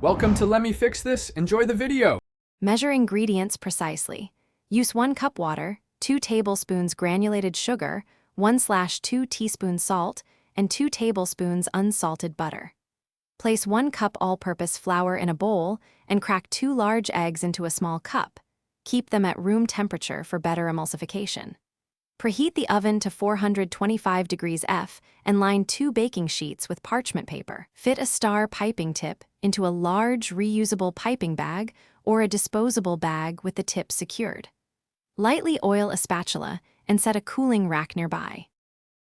Welcome to Let Me Fix This. Enjoy the video. Measure ingredients precisely. Use 1 cup water, 2 tablespoons granulated sugar, 1/2 teaspoons salt, and 2 tablespoons unsalted butter. Place 1 cup all-purpose flour in a bowl and crack 2 large eggs into a small cup. Keep them at room temperature for better emulsification. Preheat the oven to 425 degrees F and line 2 baking sheets with parchment paper. Fit a star piping tip into a large reusable piping bag or a disposable bag with the tip secured. Lightly oil a spatula and set a cooling rack nearby.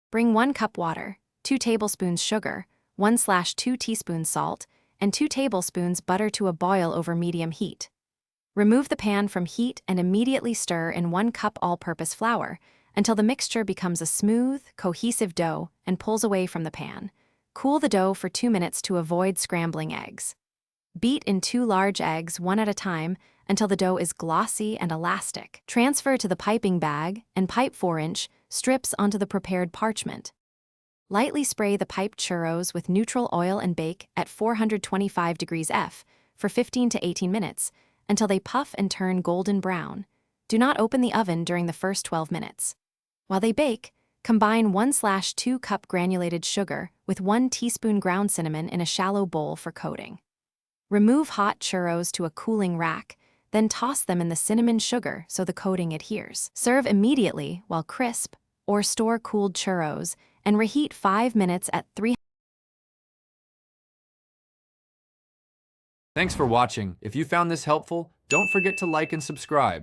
Bring 1 cup water, 2 tablespoons sugar, 1/2 teaspoons salt, and 2 tablespoons butter to a boil over medium heat. Remove the pan from heat and immediately stir in 1 cup all-purpose flour until the mixture becomes a smooth, cohesive dough and pulls away from the pan. Cool the dough for 2 minutes to avoid scrambling eggs. Beat in 2 large eggs one at a time until the dough is glossy and elastic. Transfer to the piping bag and pipe 4-inch strips onto the prepared parchment. Lightly spray the piped churros with neutral oil and bake at 425 degrees F for 15 to 18 minutes until they puff and turn golden brown. Do not open the oven during the first 12 minutes. While they bake, combine 1/2 cup granulated sugar with 1 teaspoon ground cinnamon in a shallow bowl for coating. Remove hot churros to a cooling rack, then toss them in the cinnamon sugar so the coating adheres. Serve immediately while crisp, or store cooled churros and reheat 5 minutes at 300. Thanks for watching. If you found this helpful, don't forget to like and subscribe.